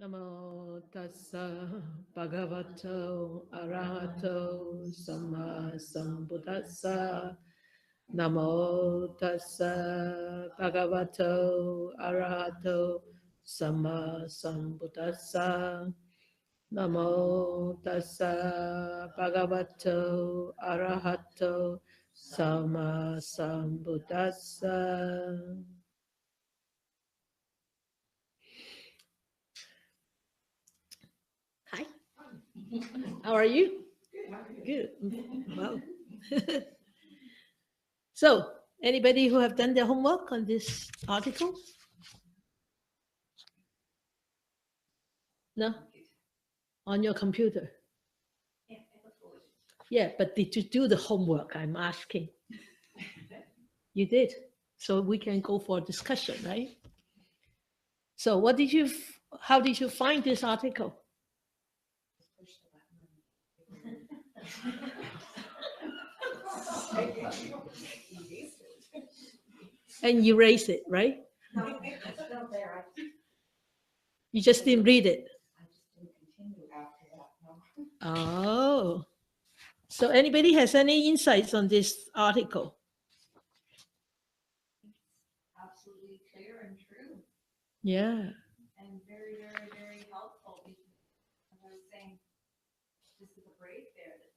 Namo tassa bhagavato arahato samma sambuddhassa. Namo tassa bhagavato arahato samma sambuddhassa. Namo tassa bhagavato arahato samma sambuddhassa. Hi, how are you? Good. Wow. So, anybody who have done their homework on this article? No? On your computer? Yeah, but did you do the homework? I'm asking. You did. So we can go for discussion, right? So what did you, how did you find this article? And you erase it, right? You just didn't read it. Oh. So anybody has any insights on this article? Absolutely clear and true. Yeah. And very, very, very helpful. As I was saying, just at the break there, that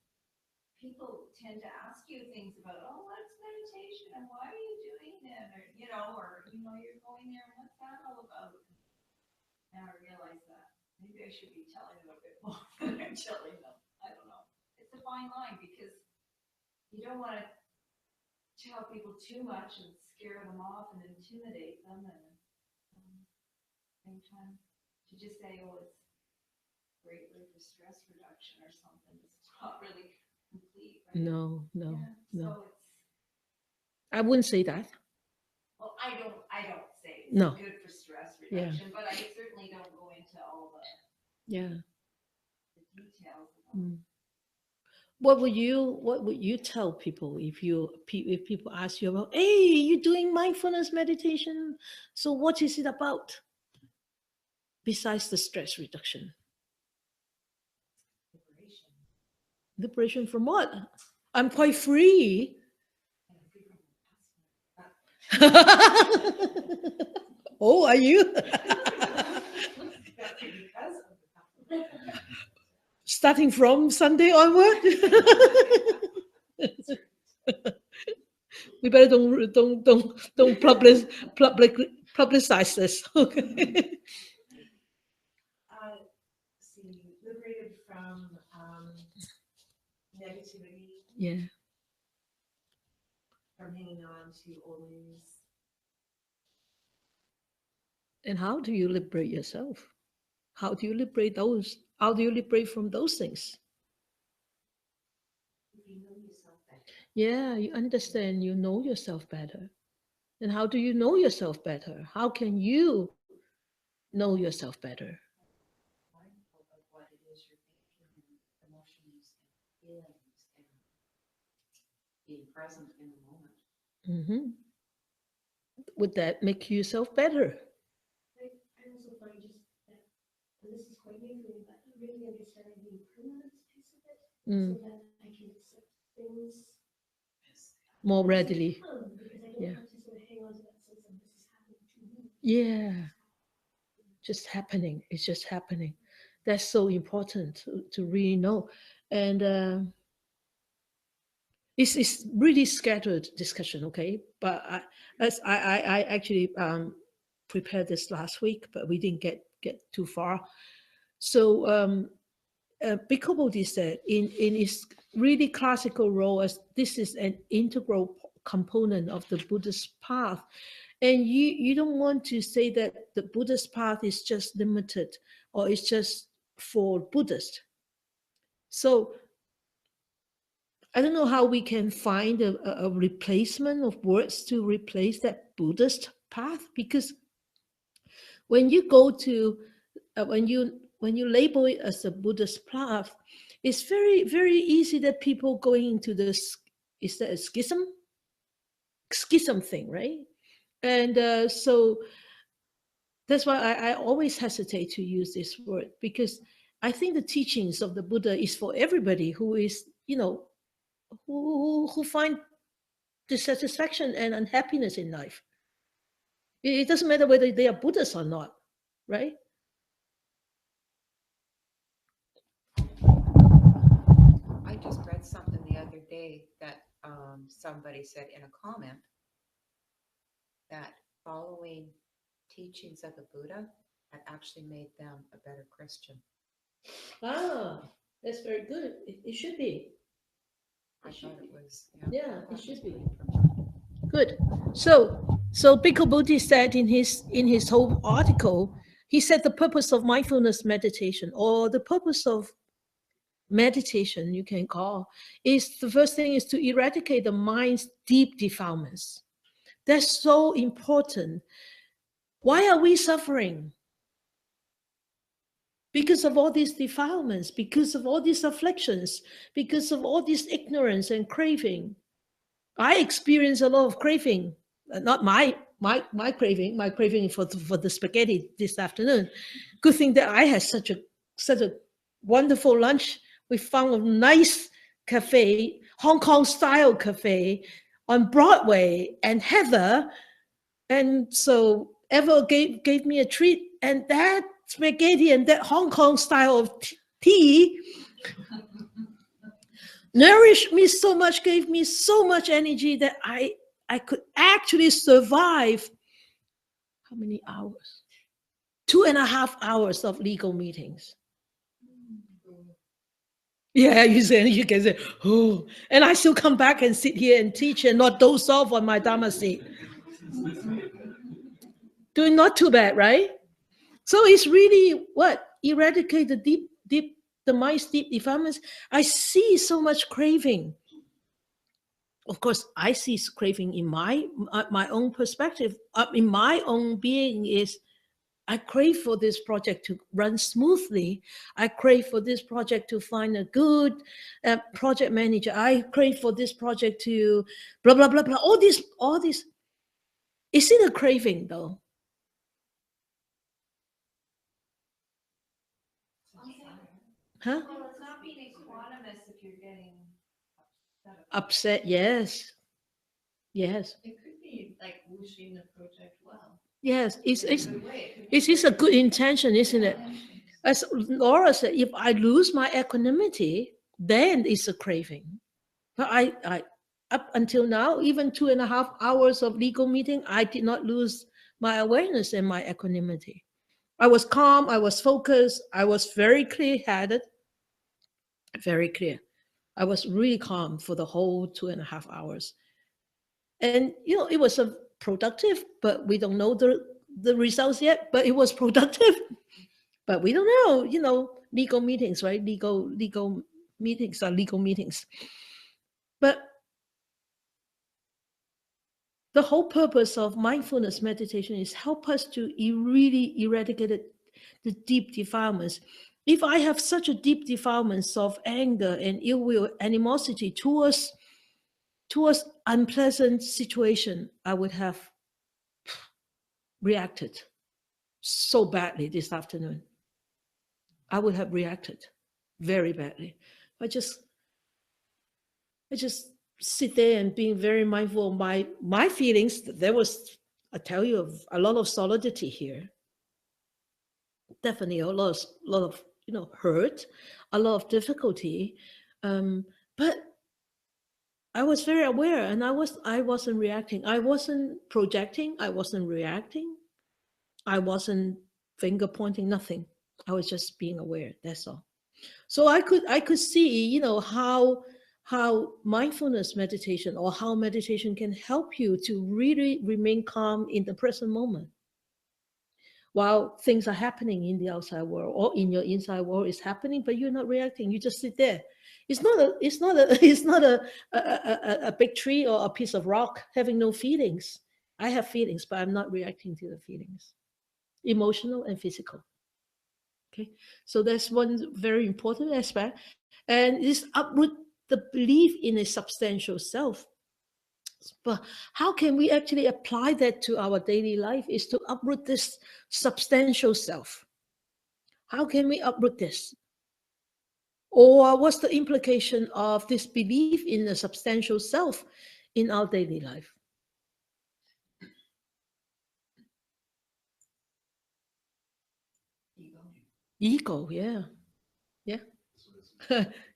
people tend to ask you things about, oh, what's meditation and why are you doing it? Or, you're going there and what's that all about? Now I realize that maybe I should be telling them a bit more than I'm telling them. I don't know. It's a fine line because you don't want to tell people too much and scare them off and intimidate them, and same time to just say, oh, it's greatly for stress reduction or something. It's not really complete, right? No. So it's, I wouldn't say that. well, I don't say it's No. good for stress reduction, but I certainly don't go into all the details about What would you tell people if people ask you about, hey, you doing mindfulness meditation? So what is it about? Besides the stress reduction. liberation. Liberation from what? I'm quite free. Oh, are you? Starting from Sunday onward? We better don't publicize this. Okay. See, liberated from negativity. Yeah. From hanging on to always. And how do you liberate yourself? How do you liberate those? How do you liberate from those things? You know yourself better. Yeah, you understand, you know yourself better. And how do you know yourself better? How can you know yourself better? Mindful of what it is you're thinking, emotions and feelings, and being present in the moment. Would that make yourself better? I also find just that, and this is quite new for me, but really understanding the impermanence piece of it, so that I can accept things more readily. Because I don't have to sort of hang on to that sense of this is happening to me. Yeah. Just happening. It's just happening. That's so important to really know. And it's really scattered discussion, okay? But I actually prepared this last week, but we didn't get too far. So Bhikkhu Bodhi said in his really classical role as this is an integral component of the Buddhist path. And you don't want to say that the Buddhist path is just limited or it's just for Buddhists. So I don't know how we can find a replacement of words to replace that Buddhist path, because when you go to when you label it as a Buddhist path, it's very, very easy that people going into this, is that a schism thing, right? And so That's why I always hesitate to use this word, because I think the teachings of the Buddha is for everybody who is, who find dissatisfaction and unhappiness in life. It doesn't matter whether they are Buddhists or not, right? I just read something the other day that somebody said in a comment that following teachings of the Buddha had actually made them a better Christian. Ah, that's very good. It should be. I thought it was, Yeah, I thought it should was be. wonderful. Good. So Bhikkhu Bodhi said in his whole article, he said the purpose of mindfulness meditation, or the purpose of meditation, you can call, is the first thing is to eradicate the mind's deep defilements. That's so important. Why are we suffering? Because of all these defilements, because of all these afflictions, because of all this ignorance and craving. I experience a lot of craving, not my craving for the spaghetti this afternoon. Good thing that I had such a wonderful lunch. We found a nice cafe, Hong Kong style cafe on Broadway and Heather, and so Eva gave me a treat, and that spaghetti and that Hong Kong style of tea nourished me so much, gave me so much energy that I could actually survive how many hours? 2.5 hours of legal meetings. Yeah, you can say, oh, and I still come back and sit here and teach and not doze off on my Dharma seat. Doing not too bad, right? So it's really what? Eradicate the mind's deep defilements. I see so much craving. Of course, I see craving in my own perspective, in my own being. Is I crave for this project to run smoothly. I crave for this project to find a good project manager. I crave for this project to blah blah blah blah. All this. Is it a craving though? Huh? Well, it's not being equanimous if you're getting Upset? Yes. Yes. It could be like wishing the project well. Yes. It's In a good way. It could it be is a very good intention, isn't it? intentions. As Laura said, if I lose my equanimity, then it's a craving. But I up until now, even 2.5 hours of legal meeting, I did not lose my awareness and my equanimity. I was calm, I was focused, I was very clear-headed, very clear. I was really calm for the whole 2.5 hours. And it was a productive, but we don't know the results yet, but it was productive. But we don't know, legal meetings, right? Legal meetings are legal meetings. But the whole purpose of mindfulness meditation is help us to really eradicate the deep defilements. If I have such a deep defilements of anger and ill will, animosity towards unpleasant situation, I would have reacted so badly this afternoon. I would have reacted very badly. I just sit there and being very mindful of my feelings. There was, I tell you, a lot of solidity here. Definitely a lot of hurt, a lot of difficulty. But I was very aware, and I wasn't reacting. I wasn't projecting. I wasn't reacting. I wasn't finger pointing. Nothing. I was just being aware. That's all. So I could see, how mindfulness meditation or how meditation can help you to really remain calm in the present moment while things are happening in the outside world or in your inside world is happening, but you're not reacting. You just sit there. It's not a big tree or a piece of rock having no feelings. I have feelings, but I'm not reacting to the feelings, emotional and physical. Okay, so that's one very important aspect, and this uproot the belief in a substantial self. But how can we actually apply that to our daily life is to uproot this substantial self. How can we uproot this? Or what's the implication of this belief in the substantial self in our daily life? Ego, yeah. Yeah.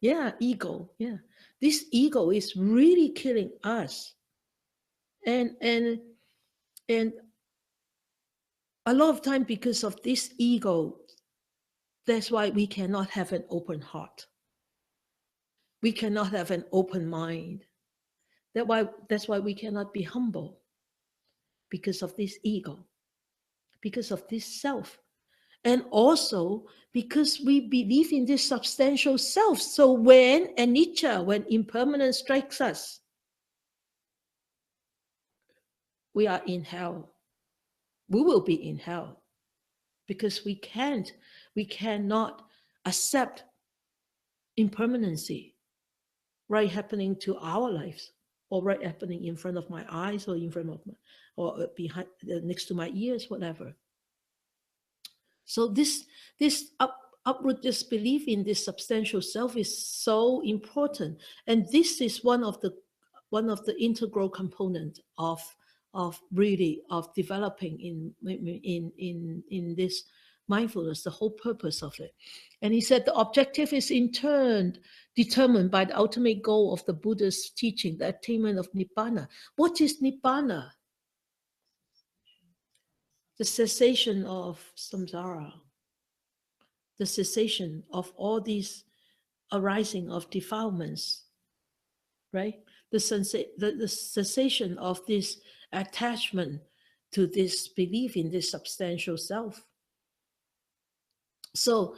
Yeah, ego. Yeah. This ego is really killing us. And a lot of time because of this ego, that's why we cannot have an open heart. We cannot have an open mind. That's why we cannot be humble because of this ego, because of this self. And also because we believe in this substantial self. So when anicca, when impermanence strikes us, we are in hell. We will be in hell because we cannot accept impermanency right happening to our lives, or right happening in front of my eyes, or in front of my, or behind, next to my ears, whatever. So this uproot this belief in this substantial self is so important, and this is one of the integral components of really of developing in this mindfulness, the whole purpose of it. And he said the objective is in turn determined by the ultimate goal of the Buddha's teaching, the attainment of Nibbana. What is Nibbana? The cessation of samsara, the cessation of all these arising of defilements, right? The cessation of this attachment to this belief in this substantial self. So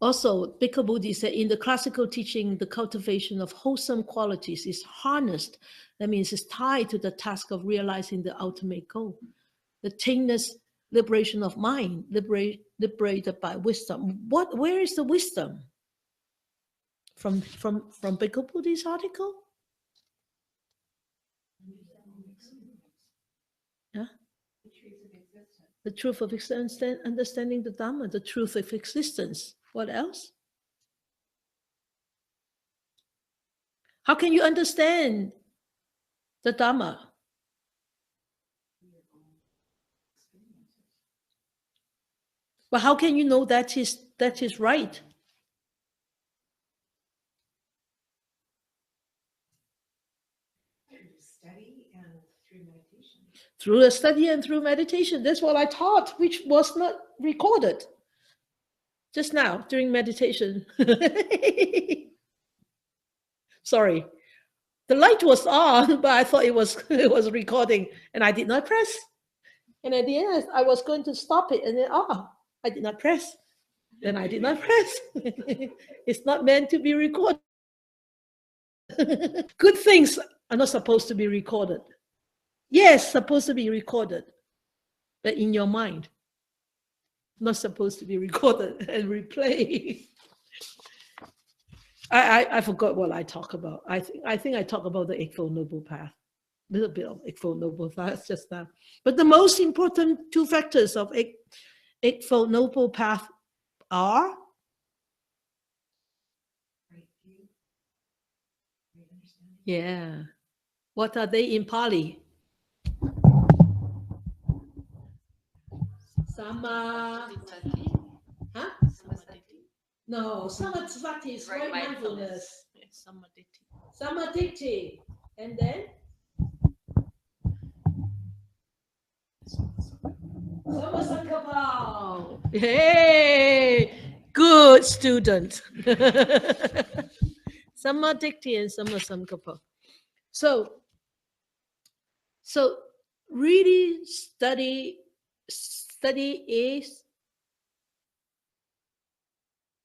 also, Bhikkhu Bodhi said, in the classical teaching, the cultivation of wholesome qualities is harnessed. That means it's tied to the task of realizing the ultimate goal. The tameless liberation of mind, liberated by wisdom. Where is the wisdom? From Bhikkhu Bodhi's article? Yeah? The truth of existence, understanding the Dharma, the truth of existence. What else? How can you understand the Dharma? But how can you know that is right? Study and through meditation. Through a study and through meditation. That's what I taught, which was not recorded just now during meditation. Sorry. The light was on, but I thought it was recording, and I did not press. And at the end, I was going to stop it, and then I did not press. Then I did not press. It's not meant to be recorded. Good things are not supposed to be recorded. Yes, supposed to be recorded, but in your mind. Not supposed to be recorded and replayed. I forgot what I talk about. I think I talk about the Eightfold Noble Path. A little bit of Eightfold Noble Path just now. But the most important two factors of Eightfold Noble Path are Right view, right understanding. yeah. What are they in Pali? Sama. Huh? No, samadhi is right mindfulness. Samadhi. And then? Sammasankappa. Hey, good student. Samadhi and sammasankappa. So really study is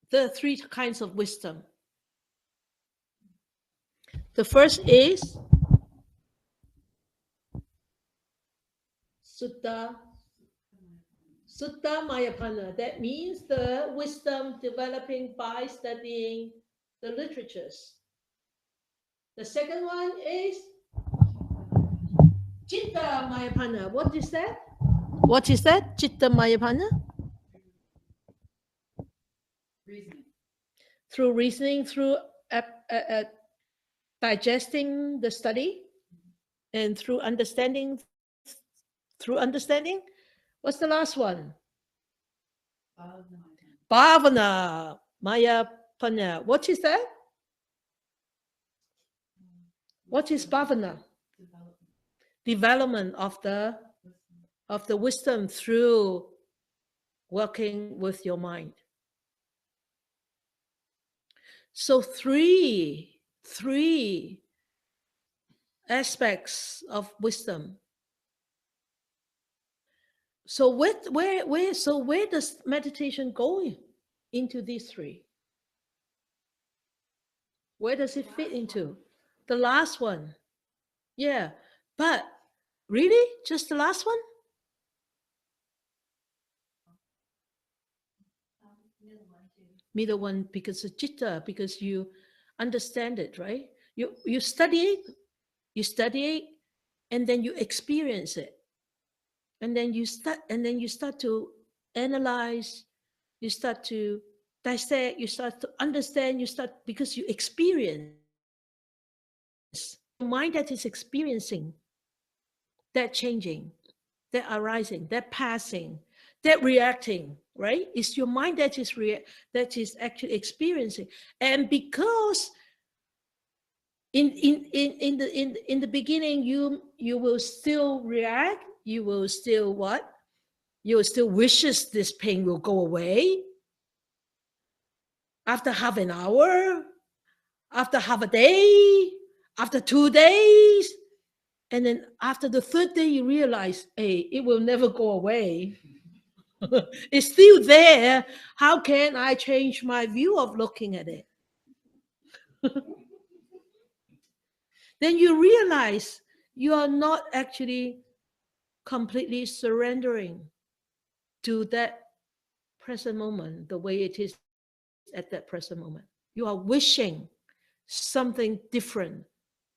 the three kinds of wisdom. The first is Sutta Mayapana. That means the wisdom developing by studying the literatures. The second one is Chitta Mayapana. What is that? What is that? Chitta Mayapana? Reasoning. Through reasoning, through digesting the study, and through understanding. Through understanding. What's the last one? Bhavana Mayapana. What is that? What is bhavana? Development of the wisdom through working with your mind. So three aspects of wisdom. So where does meditation go into these three? Where does it fit into? The last one. Yeah. But really? Just the last one? Middle one, because of citta, because you understand it, right? You study it, and then you experience it. And then you start to analyze, you start to dissect, you start to understand, because you experience. Your mind that is experiencing, that changing, that arising, that passing, that reacting, right? It's your mind that is actually experiencing. And because in the beginning you will still react, you will still what? You will still wishes this pain will go away. After half an hour, after half a day, after 2 days, and then after the third day, you realize, hey, it will never go away. It's still there. How can I change my view of looking at it? Then you realize you are not actually completely surrendering to that present moment the way it is at that present moment. You are wishing something different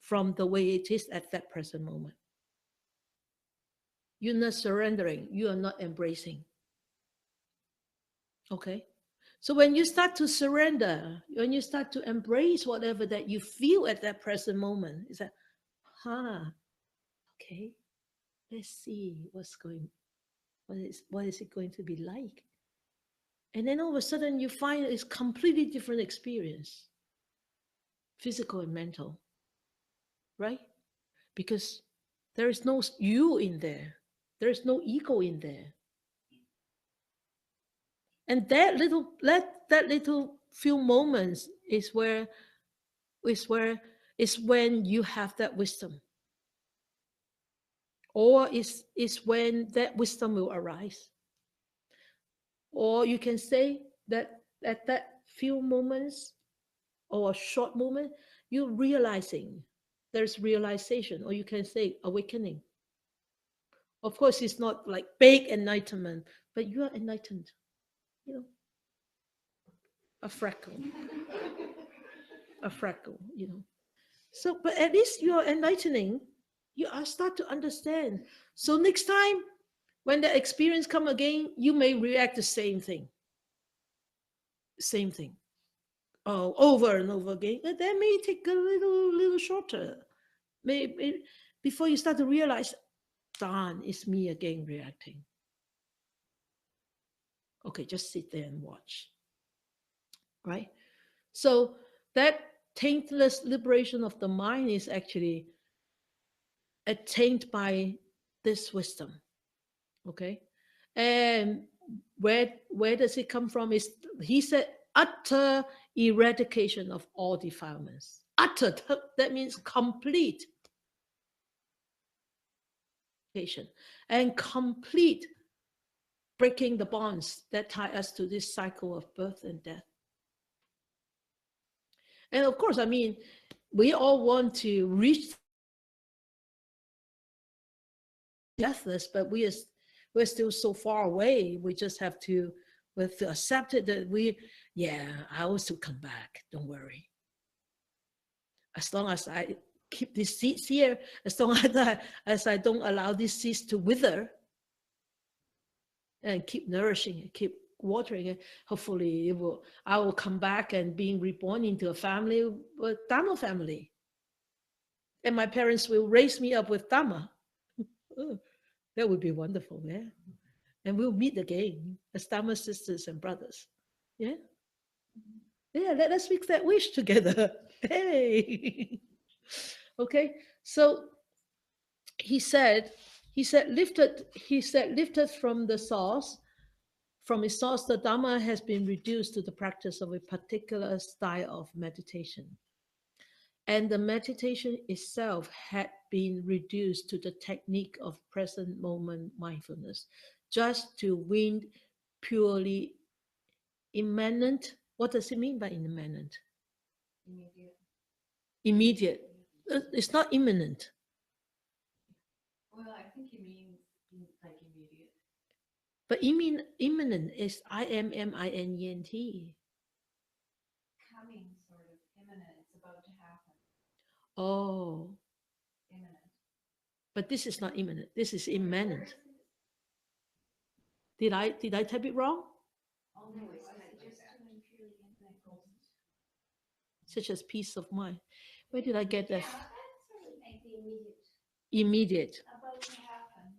from the way it is at that present moment. You're not surrendering. You are not embracing. Okay? So when you start to surrender, when you start to embrace whatever that you feel at that present moment, it's like, okay, let's see what is it going to be like? And then all of a sudden you find it's completely different experience, physical and mental, right? Because there is no you in there. There is no ego in there. And that little few moments is when you have that wisdom. Or is when that wisdom will arise. Or you can say that at that few moments or a short moment, you're realizing, there's realization, or you can say awakening. Of course, it's not like big enlightenment, but you are enlightened. You know, a freckle, you know. So, but at least you are enlightening. You are start to understand. So next time when the experience come again, you may react the same thing. Same thing. Oh, over and over again. And that may take a little shorter. Maybe before you start to realize, darn, it's me again reacting. Okay, just sit there and watch. Right? So that taintless liberation of the mind is actually attained by this wisdom. Okay? And where does it come from? Is he said utter eradication of all defilements. Utter, that means complete. And complete breaking the bonds that tie us to this cycle of birth and death. And of course, I mean, we all want to reach deathless, but we're still so far away. We just have to accept it that I will still come back. Don't worry. As long as I keep these seeds here as long as I don't allow these seeds to wither, and keep nourishing it, keep watering it. Hopefully I will come back and being reborn into a family, a Dharma family. And my parents will raise me up with Dharma. Oh, that would be wonderful, yeah. And we'll meet again as Dharma sisters and brothers. Yeah. Yeah, let us make that wish together. Hey. Okay. So he said, lifted from the source, from its source, the Dharma has been reduced to the practice of a particular style of meditation. And the meditation itself had been reduced to the technique of present moment mindfulness, just to win purely immanent. What does it mean by immanent? Immediate. Immediate. It's not imminent. Well, I think he means like immediate. But imminent is imminent. Coming, sort of imminent. It's about to happen. Oh, Imminent. but this is not imminent. This is immanent. Did I type it wrong? Oh, no, it's like just doing purely imminent goals. Such as peace of mind. Where did I get that? Yeah, that sort of Like the immediate, Immediate, about to happen.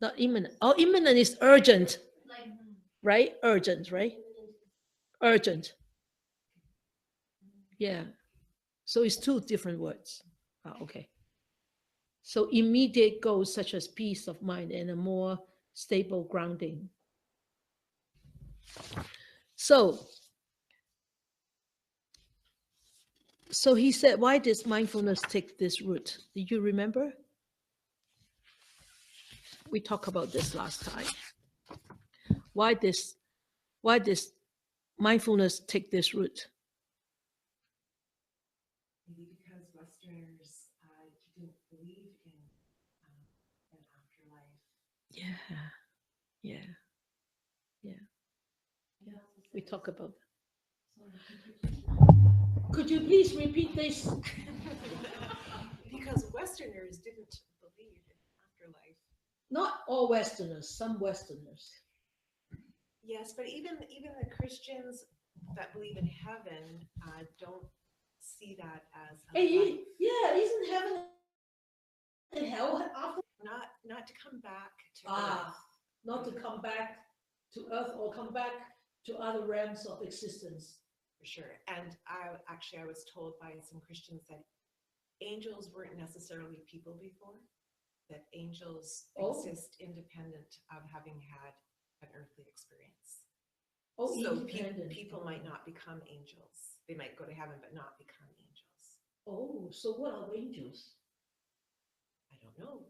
not imminent. Oh, imminent is urgent, like right? Urgent, right? Urgent. Yeah. So it's two different words. Okay. So immediate goals such as peace of mind and a more stable grounding. So he said, why does mindfulness take this route? Do you remember? We talked about this last time. Why does mindfulness take this route? Maybe because Westerners didn't believe in an afterlife. Yeah. Yeah. We talk about that. Could you please repeat this? Because Westerners didn't believe in afterlife. Not all Westerners, some Westerners. Yes, but even the Christians that believe in heaven don't see that as a life. Yeah, isn't heaven and hell after? Not to come back to Ah, earth. not to come back to earth or come back to other realms of existence. For sure. And I was told by some Christians that angels weren't necessarily people before, that angels exist independent of having had an earthly experience. Oh, So independent. people might not become angels. They might go to heaven but not become angels. Oh, so what are angels? I don't know.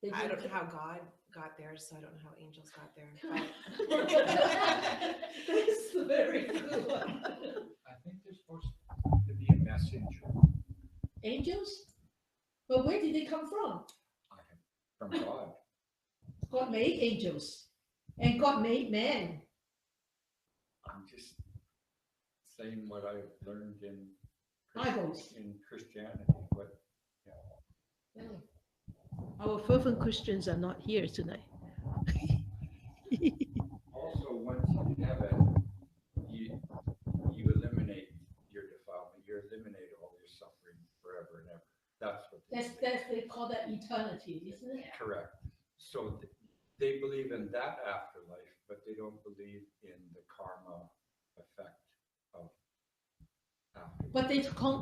They I don't didn't- know how God got there, so I don't know how angels got there. That's a very good one. I think they're supposed to be a messenger. Angels? But where did they come from? From God. God made angels. And God made man. I'm just saying what I've learned in Bibles. Christianity. But Our fervent Christians are not here tonight. also, once in heaven, you eliminate your defilement. You eliminate all your suffering forever and ever. That's what They call that eternity, isn't it? correct. So they believe in that afterlife, but they don't believe in the karma effect of afterlife. But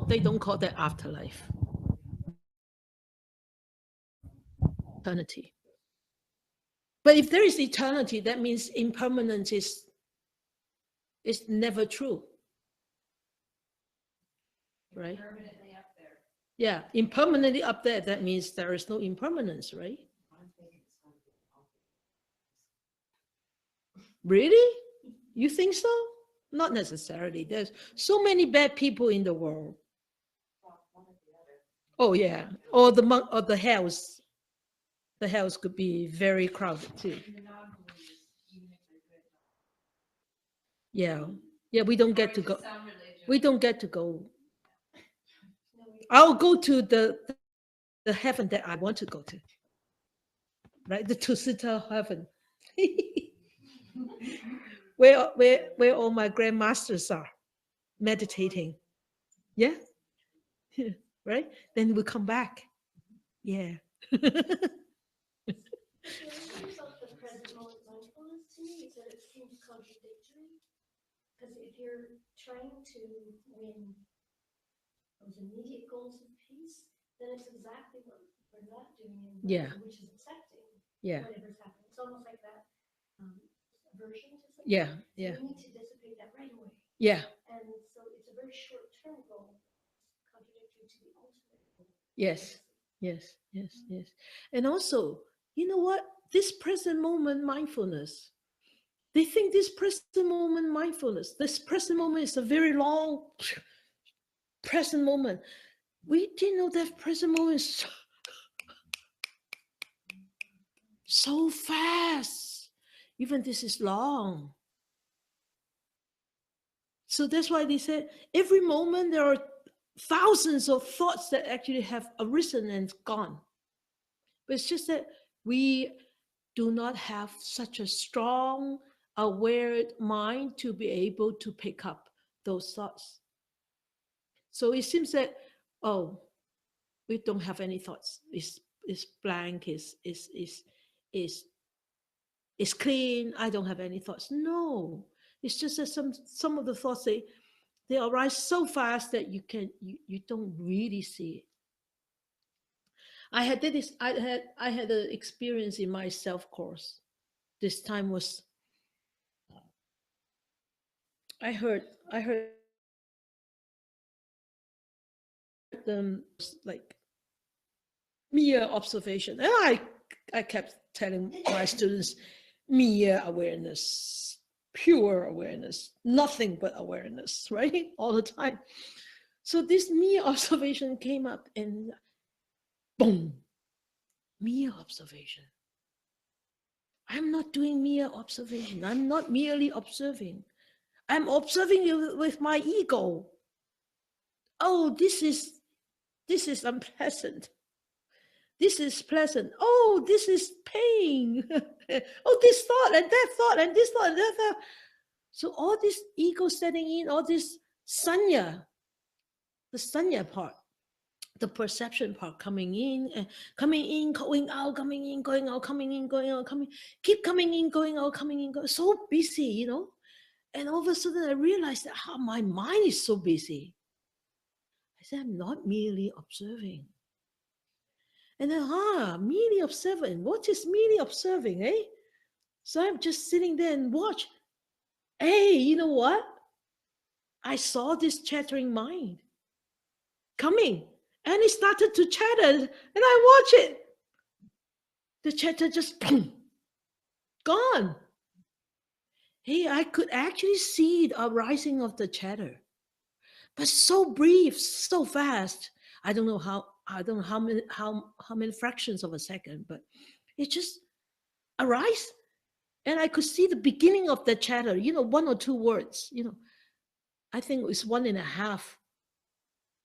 they don't call that afterlife. Eternity. But if there is eternity, that means impermanence is never true. Right? Permanently up there. Yeah, impermanently up there, that means there is no impermanence, right? Really? You think so? Not necessarily. There's so many bad people in the world. Oh yeah, or the hells. The hells could be very crowded too. And the non-believers, even if they're good. Yeah, we don't get to go. Some religions. We don't get to go. no, we I'll go to the heaven that I want to go to, right? The Tusita heaven, where all my grandmasters are meditating. Yeah, right. Then we come back. Yeah. The of the present moment mindfulness to me is that it seems contradictory. Because if you're trying to win those immediate goals of peace, then it's exactly what we're not doing in Yeah. which is accepting Yeah. whatever's happening. It's almost like that aversion to something. Yeah. So Yeah. we need to dissipate that right away. Yeah. And so it's a very short-term goal, contradictory to the ultimate goal. Yes. Yes. Yes. Yes. And also, you know what? This present moment mindfulness. They think this present moment mindfulness, this present moment is a very long present moment. We didn't know that present moment is so fast. Even this is long. So that's why they said every moment there are thousands of thoughts that actually have arisen and gone. But it's just that we do not have such a strong, aware mind to be able to pick up those thoughts. So it seems that, oh, we don't have any thoughts. It's blank, is is clean. I don't have any thoughts. No. It's just that some of the thoughts they arise so fast that you don't really see it. I had an experience in my self course. This time was I heard them like mere observation. And I kept telling my students mere awareness, pure awareness, nothing but awareness, right? All the time. So this mere observation came up and boom, mere observation. I'm not doing mere observation. I'm not merely observing. I'm observing you with my ego. Oh, this is unpleasant. This is pleasant. Oh, this is pain. Oh, this thought and that thought and this thought and that thought. So all this ego setting in, all this sanya, the sanya part, the perception part coming in, going out, coming in, going out, coming in, going out, keep coming in, going out, coming in, going. So busy, you know. And all of a sudden I realized that how my mind is so busy. I said, I'm not merely observing. And then, merely observing. What is merely observing, eh? So I'm just sitting there and watch. Hey, you know what? I saw this chattering mind coming, and it started to chatter, and I watch it. The chatter just boom, gone. Hey, I could actually see the arising of the chatter, but so brief, so fast. I don't know how many fractions of a second, but it just arise. And I could see the beginning of the chatter, you know, one or two words, you know. I think it was 1.5.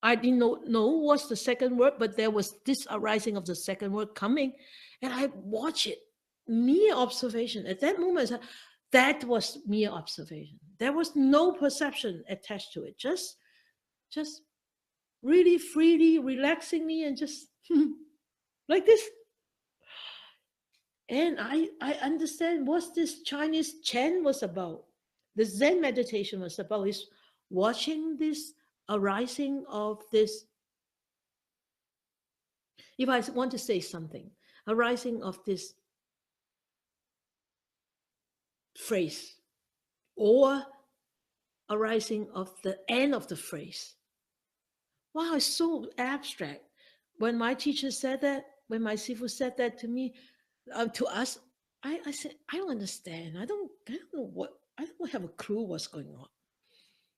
I didn't know what's the second word, but there was this arising of the second word coming. And I watched it. Mere observation. At that moment, that was mere observation. There was no perception attached to it. Just really freely relaxing me and just like this. And I understand what this Chinese chant was about. The Zen meditation was about is watching this arising of this. If I want to say something, arising of this phrase or arising of the end of the phrase. Wow, it's so abstract. When my teacher said that, when my sifu said that to me, to us, I said, I don't understand. I don't know what, I don't have a clue what's going on.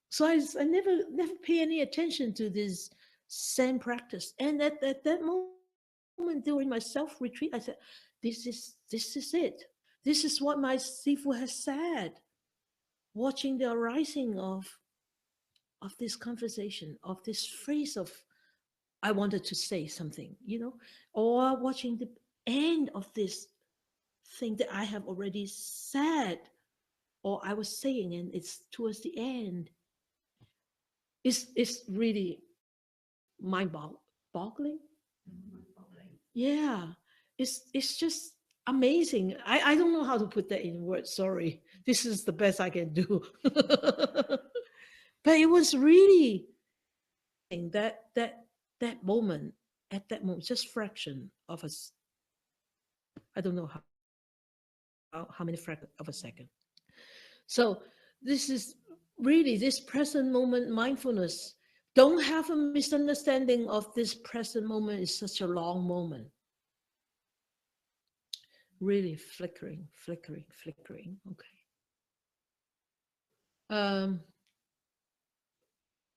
So I never pay any attention to this Zen practice. And at that moment during my self retreat, I said, this is it. This is what my sifu has said. Watching the arising of this conversation, of this phrase of I wanted to say something, or watching the end of this thing that I have already said, or I was saying, and it's towards the end. It's really boggling. Yeah, it's just amazing. I don't know how to put that in words. Sorry, this is the best I can do. But it was really that moment, at that moment, just fraction of us. I don't know how many fraction of a second. So this is really this present moment mindfulness. Don't have a misunderstanding of this present moment is such a long moment. Really flickering, flickering, flickering. Okay.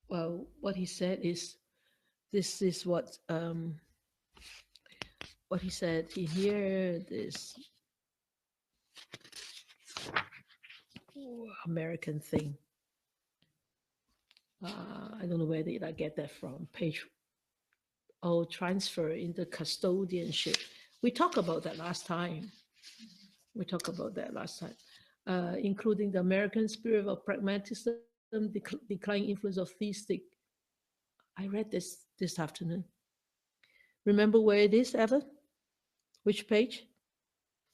Well, what he said is, this is what he said in here, this American thing. I don't know where did I get that from. Page, transfer in the custodianship. We talked about that last time. Including the American spirit of pragmatism, declining influence of theistic. I read this afternoon. Remember where it is, Evan? Which page?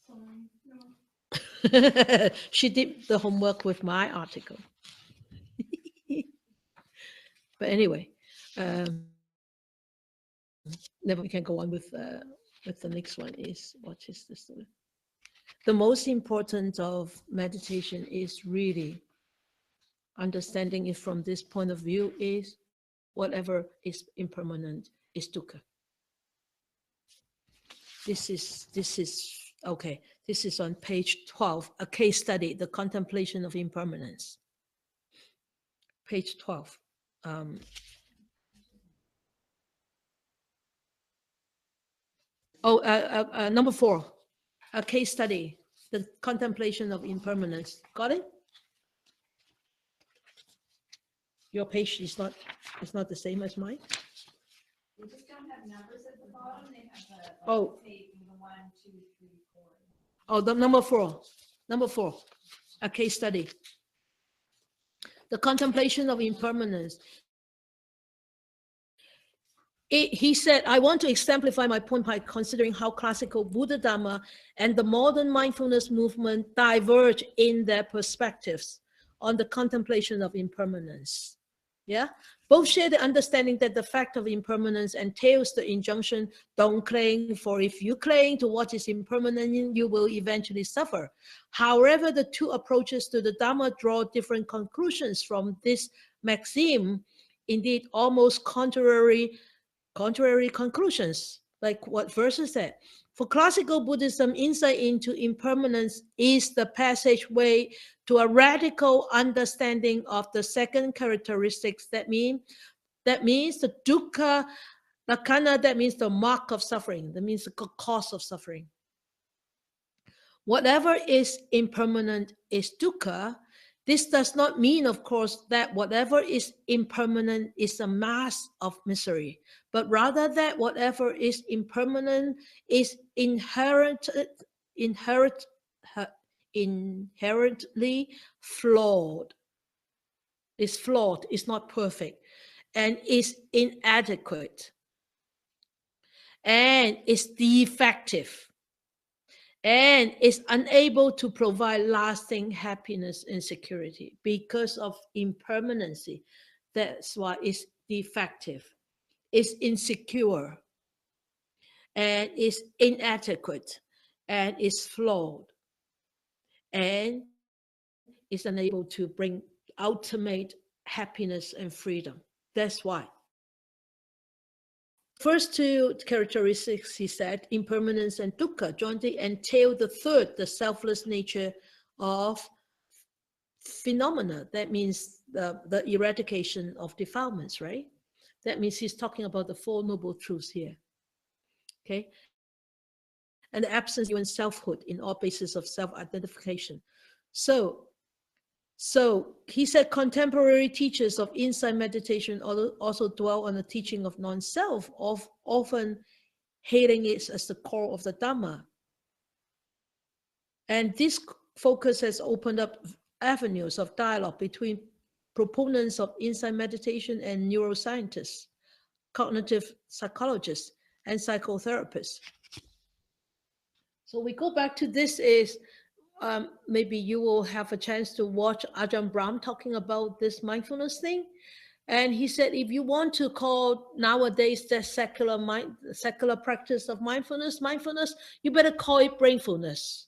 Sorry, no. She did the homework with my article. But anyway, never, we can go on with the next one. Is what is this? The most important of meditation is really understanding it from this point of view is whatever is impermanent is dukkha. This is okay. This is on page 12, a case study, the contemplation of impermanence. Page 12. Number 4, a case study, the contemplation of impermanence. Got it? Your page is not the same as mine. They just don't have numbers at the bottom. They have Oh. tape, the 1, 2, 3, 4. Oh, the number 4, a case study. The contemplation of impermanence. He said, I want to exemplify my point by considering how classical Buddha Dharma and the modern mindfulness movement diverge in their perspectives on the contemplation of impermanence. Yeah, both share the understanding that the fact of impermanence entails the injunction, don't cling, for if you cling to what is impermanent, you will eventually suffer. However, the two approaches to the Dharma draw different conclusions from this maxim, indeed almost contrary conclusions, like what verses said. For classical Buddhism, insight into impermanence is the passageway to a radical understanding of the second characteristics. That means the dukkha lakkhana, that means the mark of suffering, that means the cause of suffering. Whatever is impermanent is dukkha. This does not mean, of course, that whatever is impermanent is a mass of misery, but rather that whatever is impermanent is inherently flawed. Is flawed, is not perfect, and is inadequate, and is defective, and is unable to provide lasting happiness and security because of impermanency. That's why it's defective, it's insecure, and is inadequate, and is flawed, and is unable to bring ultimate happiness and freedom. That's why. First two characteristics, he said, impermanence and dukkha, jointly entail the third, the selfless nature of phenomena. That means the eradication of defilements, right? That means he's talking about the Four Noble Truths here. Okay? And the absence of selfhood in all bases of self-identification. So So he said contemporary teachers of insight meditation also dwell on the teaching of non-self, often hailing it as the core of the Dharma. And this focus has opened up avenues of dialogue between proponents of insight meditation and neuroscientists, cognitive psychologists, and psychotherapists. So we go back to this is maybe you will have a chance to watch Ajahn Brahm talking about this mindfulness thing. And he said, if you want to call nowadays the secular practice of mindfulness, you better call it brainfulness.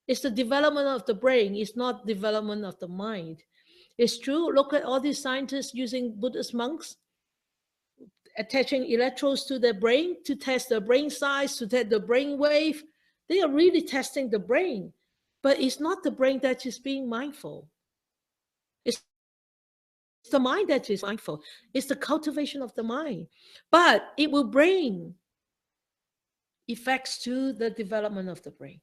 It's the development of the brain. It's not development of the mind. It's true. Look at all these scientists using Buddhist monks, attaching electrodes to their brain to test the brain size, to test the brain wave. They are really testing the brain, but it's not the brain that is being mindful. It's the mind that is mindful. It's the cultivation of the mind, but it will bring effects to the development of the brain.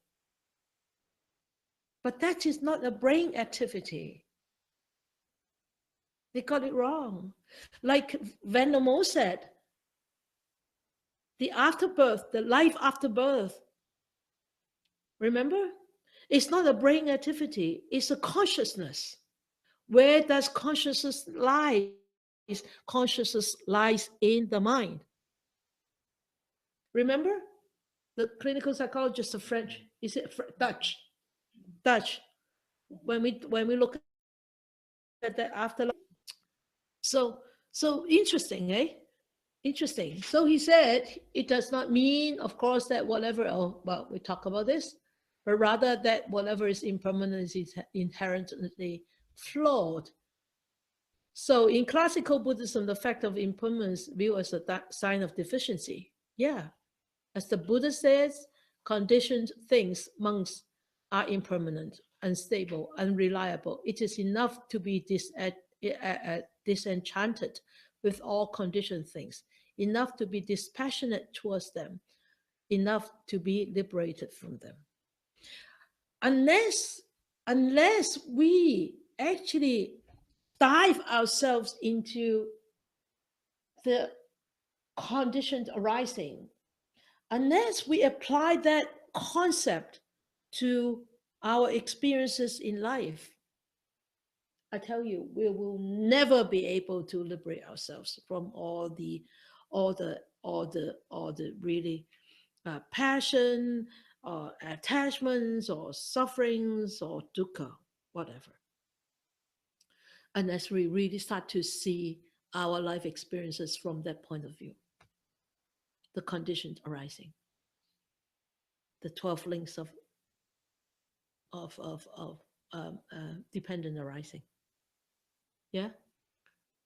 But that is not a brain activity. They got it wrong. Like Venerable said, the afterbirth, the life after birth, remember? It's not a brain activity, it's a consciousness. Where does consciousness lie? Consciousness lies in the mind. Remember? The clinical psychologist of French, is it Dutch? Dutch. When we look at the afterlife. So interesting, eh? Interesting. So he said, it does not mean, of course, that whatever, well, we talk about this, but rather that whatever is impermanent is inherently flawed. So in classical Buddhism, the fact of impermanence viewed as a sign of deficiency. Yeah. As the Buddha says, conditioned things, monks, are impermanent, unstable, unreliable. It is enough to be disenchanted with all conditioned things, enough to be dispassionate towards them, enough to be liberated from them. Unless we actually dive ourselves into the conditioned arising, unless we apply that concept to our experiences in life, I tell you, we will never be able to liberate ourselves from all the really passion or attachments or sufferings or dukkha, whatever. Unless we really start to see our life experiences from that point of view, the conditioned arising, the 12 links of dependent arising. Yeah.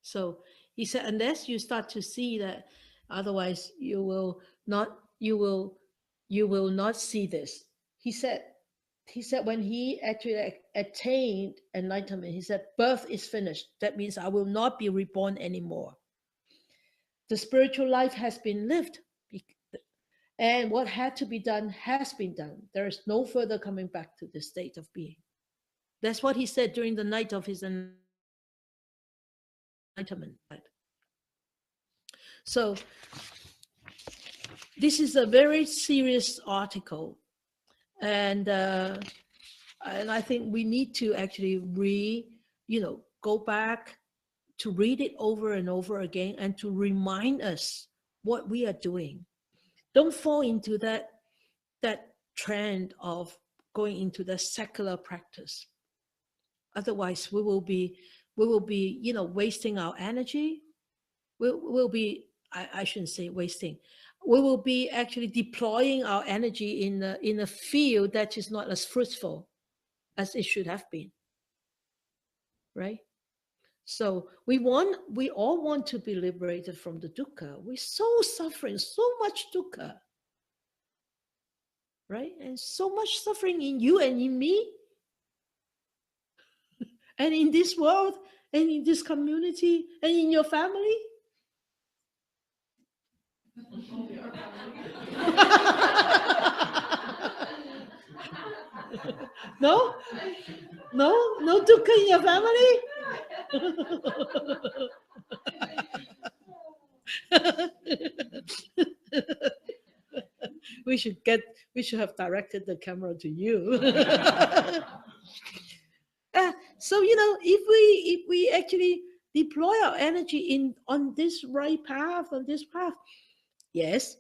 So he said, unless you start to see that, otherwise you will not see this. He said when he actually attained enlightenment, he said, birth is finished. That means I will not be reborn anymore. The spiritual life has been lived, and what had to be done has been done. There is no further coming back to this state of being. That's what he said during the night of his enlightenment. So this is a very serious article, and I think we need to actually go back to read it over and over again and to remind us what we are doing. Don't fall into that trend of going into the secular practice. Otherwise, we will be wasting our energy. We'll be, I shouldn't say wasting. We will be actually deploying our energy in a field that is not as fruitful as it should have been. Right? So we all want to be liberated from the dukkha. We're so suffering, so much dukkha. Right? And so much suffering in you and in me. And in this world, and in this community, and in your family. No? No dukkha in your family? we should have directed the camera to you. So if we actually deploy our energy on this right path, yes,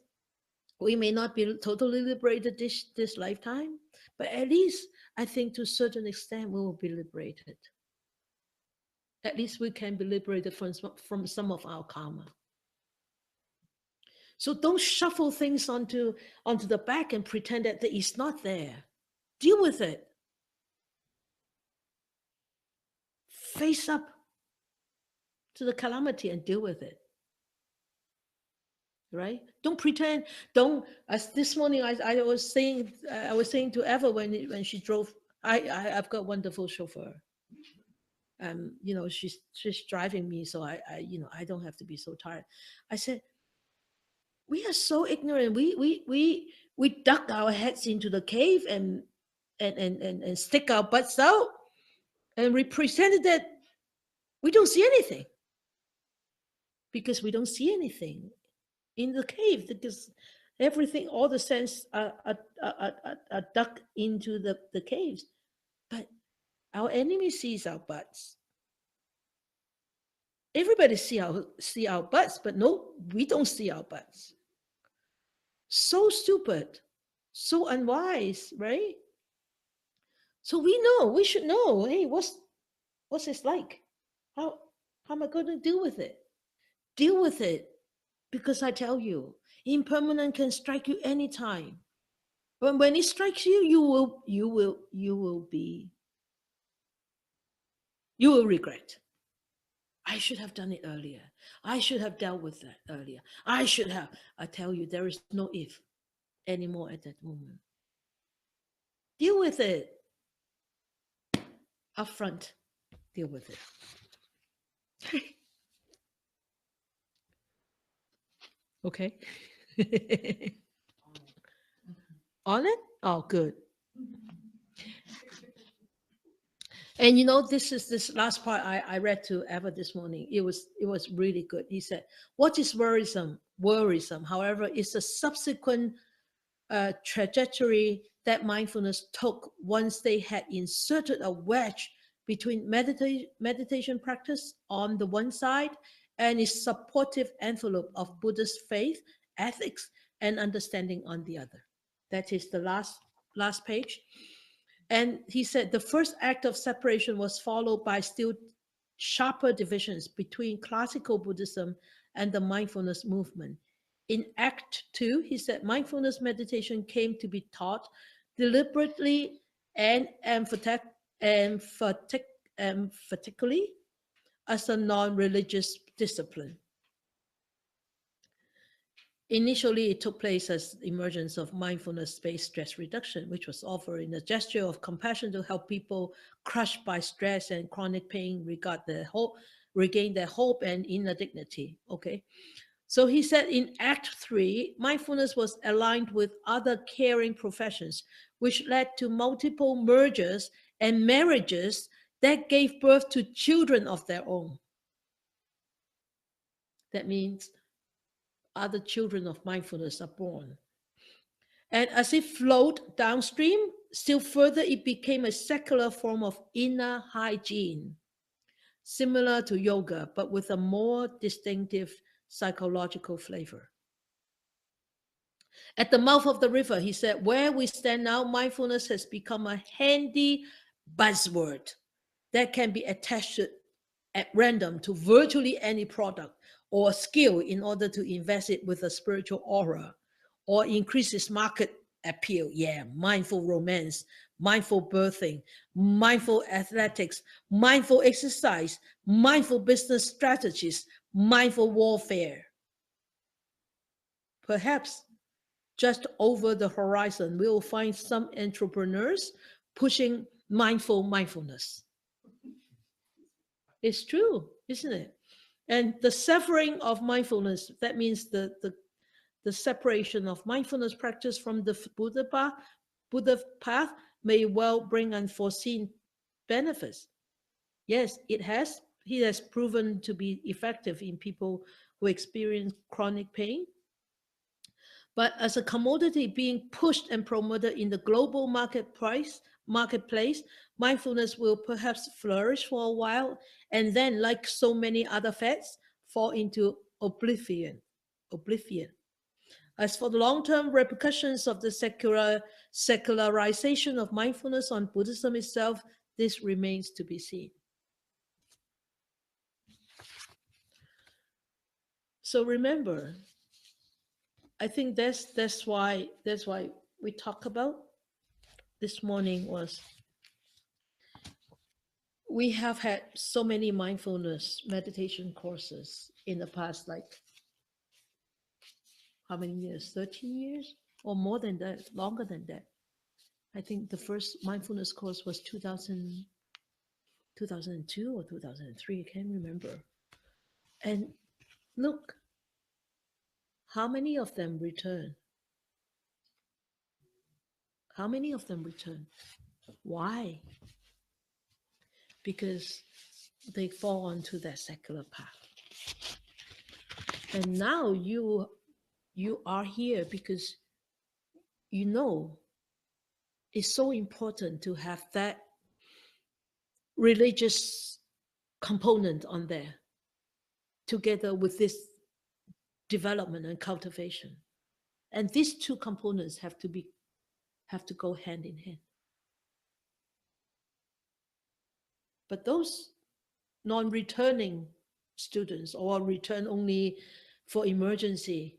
we may not be totally liberated this lifetime, but at least I think to a certain extent we will be liberated. At least we can be liberated from some of our karma. So don't shuffle things onto the back and pretend that it's not there. Deal with it. Face up to the calamity and deal with it. Right? Don't pretend. Don't. As this morning, I was saying to Eva when she drove. I've got a wonderful chauffeur. She's driving me, so I don't have to be so tired. I said, we are so ignorant. We dug our heads into the cave and stick our butts out, and we pretended that we don't see anything, because we don't see anything in the cave, because everything, all the sense are dug into the caves. But our enemy sees our butts. Everybody see our butts, but no, we don't see our butts. So stupid, so unwise, right? So we should know, hey, what's this like? How am I going to deal with it? Deal with it, because I tell you, impermanent can strike you anytime. But when it strikes you, you will regret. I should have done it earlier. I should have dealt with that earlier. I tell you, there is no if anymore at that moment. Deal with it. Up front, deal with it. Okay. On it? Oh, good. And this last part I read to Eva this morning. It was really good. He said, "What is worrisome? Worrisome, however, is the subsequent trajectory that mindfulness took once they had inserted a wedge between meditation practice on the one side and its supportive envelope of Buddhist faith, ethics, and understanding on the other." That is the last page. And he said the first act of separation was followed by still sharper divisions between classical Buddhism and the mindfulness movement. In Act 2, he said mindfulness meditation came to be taught deliberately and emphatically as a non-religious discipline. Initially, it took place as the emergence of mindfulness-based stress reduction, which was offered in a gesture of compassion to help people crushed by stress and chronic pain regain their hope and inner dignity. Okay, so he said in Act 3, mindfulness was aligned with other caring professions, which led to multiple mergers and marriages that gave birth to children of their own. That means other children of mindfulness are born. And as it flowed downstream, still further, it became a secular form of inner hygiene, similar to yoga, but with a more distinctive psychological flavor. At the mouth of the river, he said, where we stand now, mindfulness has become a handy buzzword that can be attached at random to virtually any product or skill in order to invest it with a spiritual aura or increase its market appeal. Yeah, mindful romance, mindful birthing, mindful athletics, mindful exercise, mindful business strategies, mindful warfare. Perhaps just over the horizon, we'll find some entrepreneurs pushing mindfulness. It's true, isn't it? And the severing of mindfulness, that means the separation of mindfulness practice from the Buddha path may well bring unforeseen benefits. Yes, it has. He has proven to be effective in people who experience chronic pain. But as a commodity being pushed and promoted in the global marketplace, mindfulness will perhaps flourish for a while, and then, like so many other fads, fall into oblivion. Oblivion. As for the long-term repercussions of the secularization of mindfulness on Buddhism itself, this remains to be seen. So remember, I think that's why we talk about this morning was we have had so many mindfulness meditation courses in the past, like how many years? 13 years or more than that, longer than that. I think the first mindfulness course was 2002 or 2003, I can't remember. And look, how many of them return? How many of them return? Why? Because they fall onto that secular path. And now you are here because you know it's so important to have that religious component on there together with this development and cultivation. And these two components have to go hand in hand. But those non-returning students or return only for emergency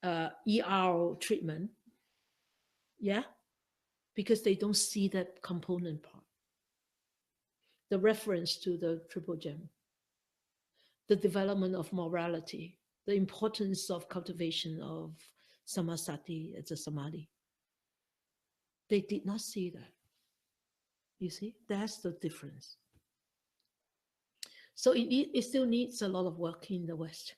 ER treatment, yeah, because they don't see that component part. The reference to the Triple Gem, the development of morality, the importance of cultivation of samasati as a samadhi. They did not see that. You see, that's the difference. So it still needs a lot of work in the West.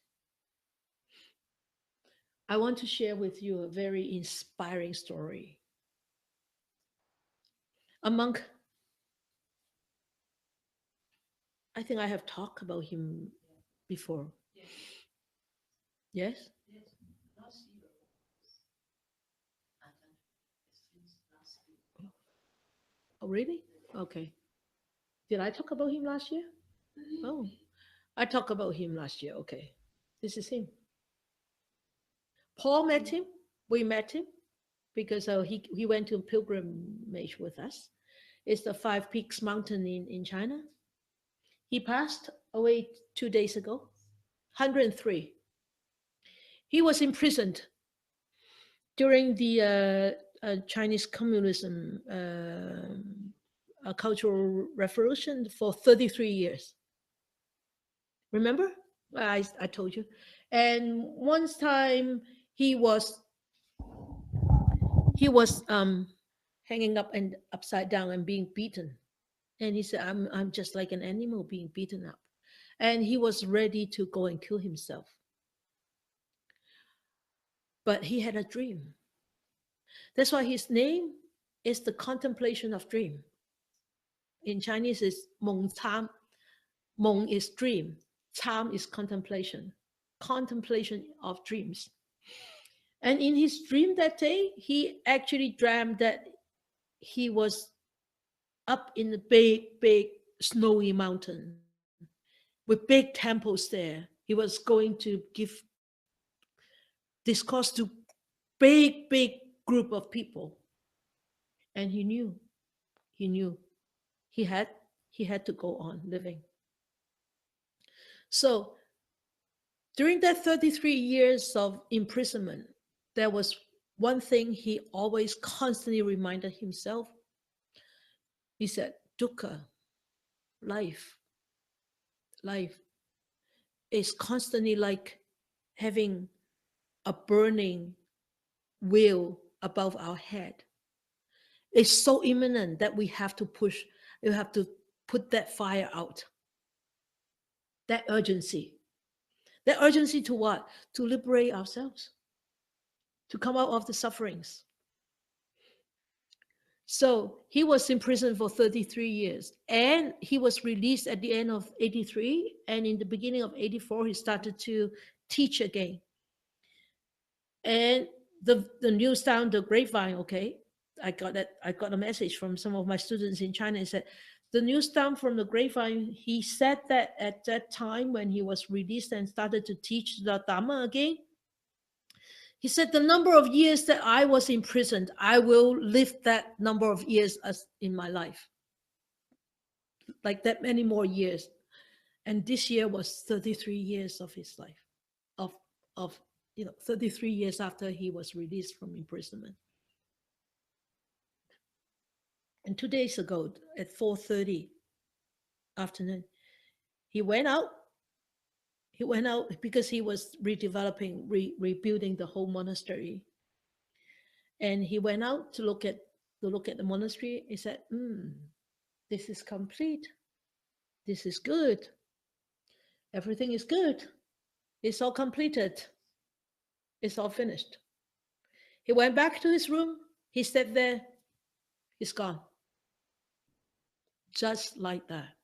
I want to share with you a very inspiring story. A monk, I think I have talked about him before. Yes? Oh, really? Okay. Did I talk about him last year? Oh, I talked about him last year. Okay. This is him. Paul met him. We met him because he went to a pilgrimage with us. It's the Five Peaks Mountain in China. He passed away 2 days ago, 103. He was imprisoned during the Chinese communism cultural revolution for 33 years. Remember? I told you. And one time he was hanging up and upside down and being beaten. And he said, I'm just like an animal being beaten up. And he was ready to go and kill himself. But he had a dream. That's why his name is the contemplation of dream. In Chinese, it's Mong Cam. Mong is dream. Cam is contemplation. Contemplation of dreams. And in his dream that day, he actually dreamt that he was up in the big snowy mountain with big temples there. He was going to give discourse to big group of people. And he knew he had to go on living. So during that 33 years of imprisonment, there was one thing he always constantly reminded himself. He said, dukkha, life is constantly like having a burning wheel above our head. It's so imminent that we have to put that fire out. That urgency to what? To liberate ourselves, to come out of the sufferings. So he was in prison for 33 years, and he was released at the end of 83, and in the beginning of 84 he started to teach again. And the news down the grapevine, okay, I got a message from some of my students in China. It said the news down from the grapevine, he said that at that time when he was released and started to teach the Dharma again, he said, the number of years that I was imprisoned, I will live that number of years as in my life. Like that many more years. And this year was 33 years of his life, of 33 years after he was released from imprisonment. And 2 days ago at 4:30 afternoon, he went out. He went out because he was redeveloping, rebuilding the whole monastery. And he went out to look at the monastery. He said, this is complete. This is good. Everything is good. It's all completed. It's all finished. He went back to his room. He sat there. He's gone. Just like that.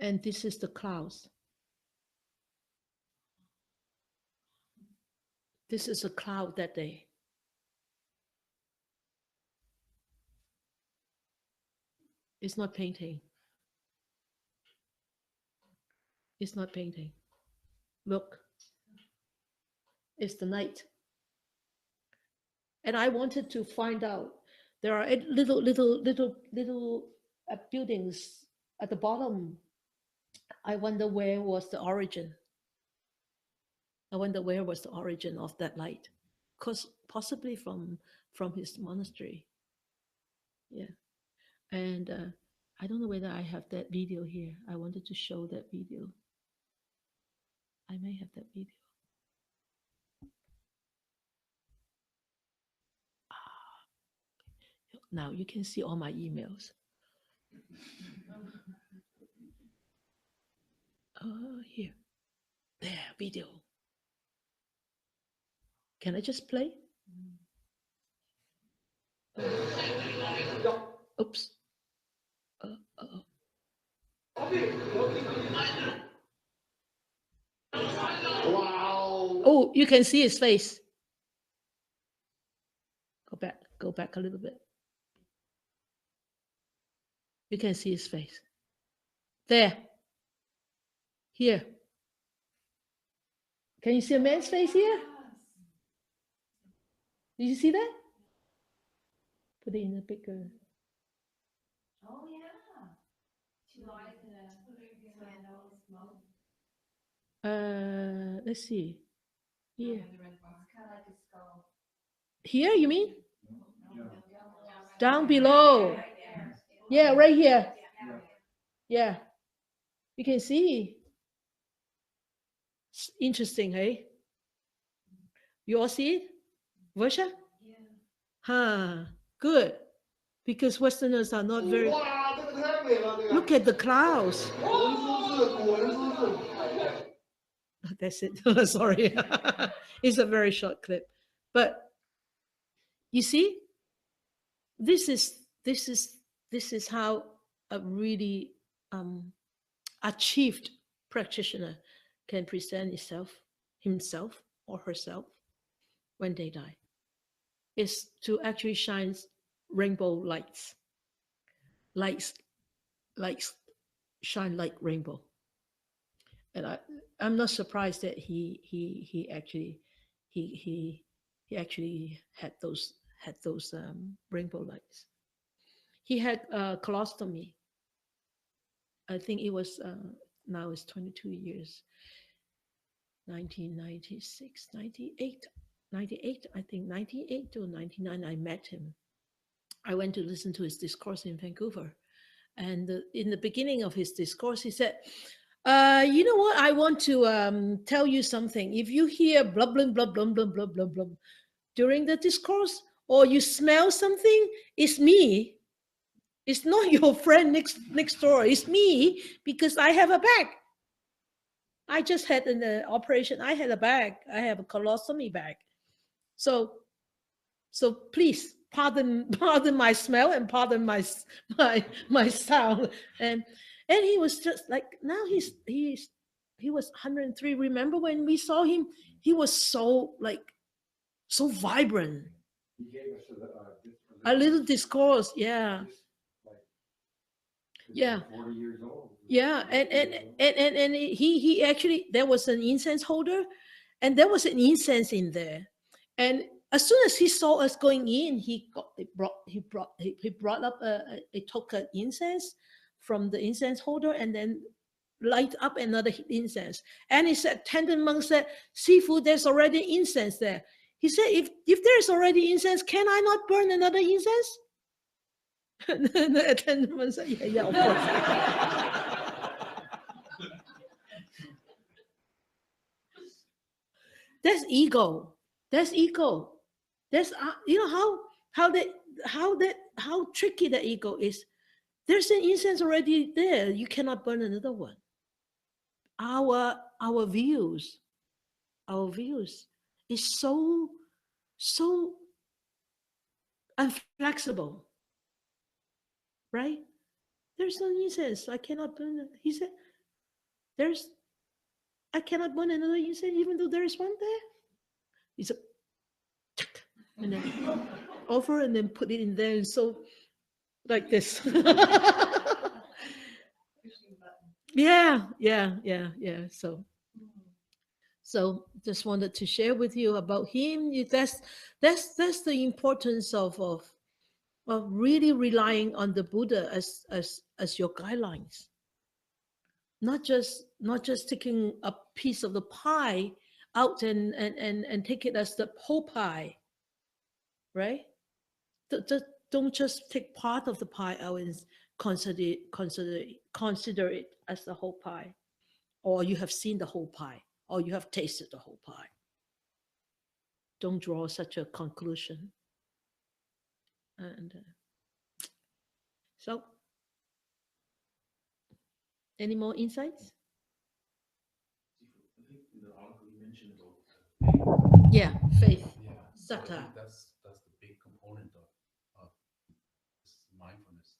And this is the clouds. This is a cloud that day. It's not painting. It's not painting. Look. It's the night. And I wanted to find out. There are little buildings at the bottom. I wonder where was the origin. I wonder where was the origin of that light. Because possibly from his monastery. Yeah. And I don't know whether I have that video here. I wanted to show that video. I may have that video. Now you can see all my emails. Here. There, video. Can I just play? Oops. Wow. Oh, you can see his face. Go back a little bit. You can see his face. There. Here. Can you see a man's face here? Did you see that? Put it in a bigger. Oh, yeah. Two eyes and a nose. Let's see. Here. It's kind of like a skull. Here, you mean? Yeah. Down below. Right there. Yeah, right here. Yeah. Yeah. You can see. It's interesting, hey? You all see it? Varsha? Yeah. Huh. Good. Because Westerners are not very... Look at the clouds. That's it. Sorry. It's a very short clip. But you see, this is how a really achieved practitioner can present himself or herself when they die. Is to actually shine rainbow lights. Lights shine like rainbow. And I'm not surprised that he actually had those rainbow lights. He had colostomy. I think it was now it's 22 years. 1996, 98, I think 98 or 99, I met him. I went to listen to his discourse in Vancouver. And in the beginning of his discourse, he said, you know what? I want to tell you something. If you hear blah, blah, blah, blah, blah, blah, blah, blah during the discourse, or you smell something, it's me. It's not your friend next door. It's me, because I have a bag. I just had an operation. I had a bag. I have a colostomy bag. So please pardon my smell and pardon my sound. And he was just like, now he was 103. Remember when we saw him, he was so like so vibrant. He gave us A little discourse, yeah. just like, Yeah. 40 years old. Yeah, and he actually, there was an incense holder, and there was an incense in there, and as soon as he saw us going in, he brought up a token incense from the incense holder, and then light up another incense, and he said, attendant monk said, "Seafood, there's already incense there." He said, if there is already incense, can I not burn another incense? And the attendant monk said, yeah, of course. That's ego. That's ego. That's you know how tricky the ego is. There's an incense already there. You cannot burn another one. Our views, is so unflexible, right? There's no incense. I cannot burn it. He said, I cannot burn another incense even though there is one there. He said, and then over and then put it in there, and so like this. Yeah. So just wanted to share with you about him. That's the importance of really relying on the Buddha as your guidelines. Not just taking a piece of the pie out and take it as the whole pie, right? Don't just take part of the pie out and consider it as the whole pie, or you have seen the whole pie, or you have tasted the whole pie. Don't draw such a conclusion. And so, any more insights? I think in the article you mentioned about Yeah, faith. yeah, so I Sattva. think that's the big component of this mindfulness,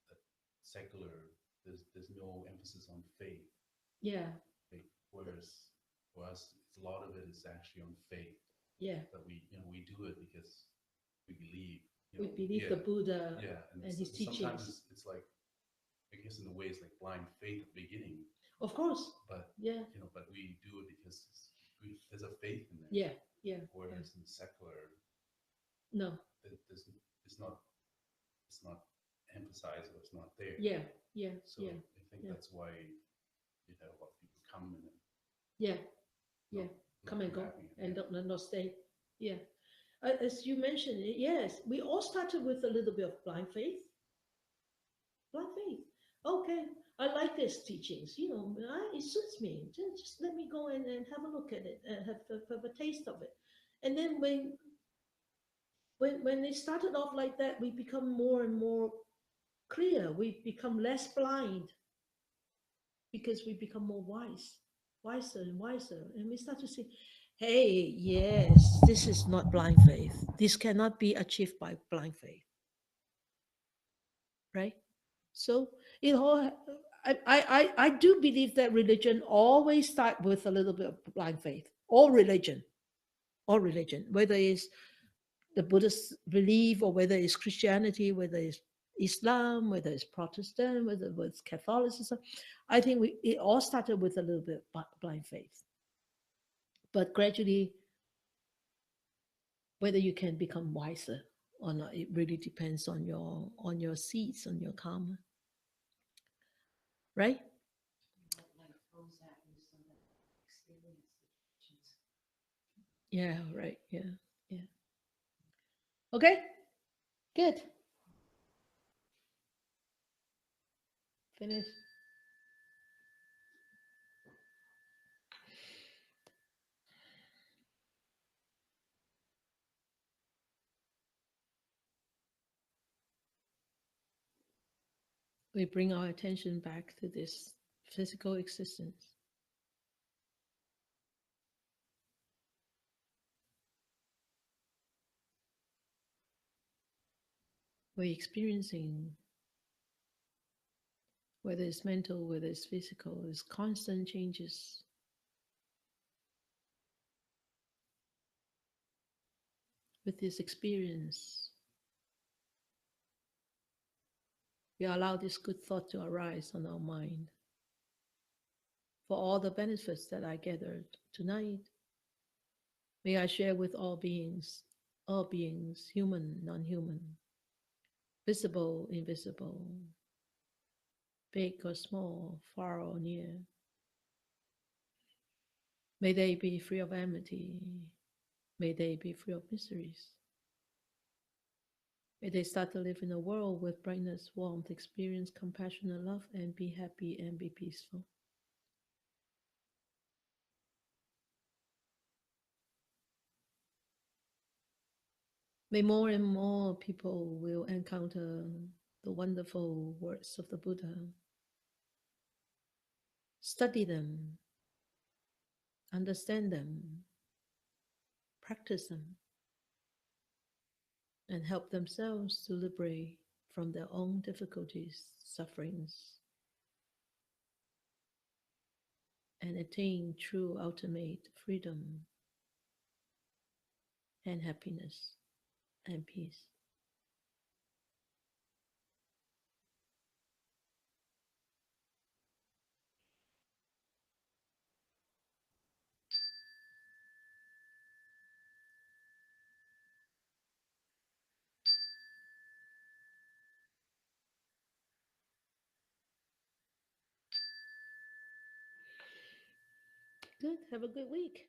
that secular, there's no emphasis on faith. Yeah, Whereas for us, a lot of it is actually on faith. yeah. That we do it because we believe. We believe yeah, the Buddha yeah, and and his sometimes teachings. it's like, I guess in a way it's like blind faith at the beginning, Of course. but Yeah, but we do it because there's a faith in there. yeah. Whereas in secular, No. it's not emphasized, or it's not there. Yeah. So I think yeah. that's why you have a lot of people come and Yeah. not Come and go happy. and not stay. Yeah. As you mentioned, yes, we all started with a little bit of blind faith. Blind faith. Okay, I like these teachings. It suits me. Just let me go and have a look at it and have a taste of it. And then when it started off like that, we become more and more clear. We become less blind because we become more wiser and wiser. And we start to see, hey, yes, this is not blind faith. This cannot be achieved by blind faith. Right? So it all, I do believe that religion always start with a little bit of blind faith. All religion, whether it's the Buddhist belief, or whether it's Christianity, whether it's Islam, whether it's Protestant, whether it's Catholicism, I think it all started with a little bit of blind faith. But gradually, whether you can become wiser or not, it really depends on your seeds, on your karma. Right? Yeah, right. Yeah. Okay, good. Finish. We bring our attention back to this physical existence. we're experiencing, whether it's mental, whether it's physical, is constant changes. With this experience, we allow this good thought to arise on our mind. For all the benefits that I gathered tonight, may I share with all beings, human, non-human, visible, invisible, big or small, far or near. May they be free of enmity. May they be free of miseries. May they start to live in a world with brightness, warmth, experience compassion and love, and be happy and be peaceful. May more and more people will encounter the wonderful words of the Buddha, study them, understand them, practice them, and help themselves to liberate from their own difficulties, sufferings, and attain true ultimate freedom and happiness and peace. Good. Have a good week.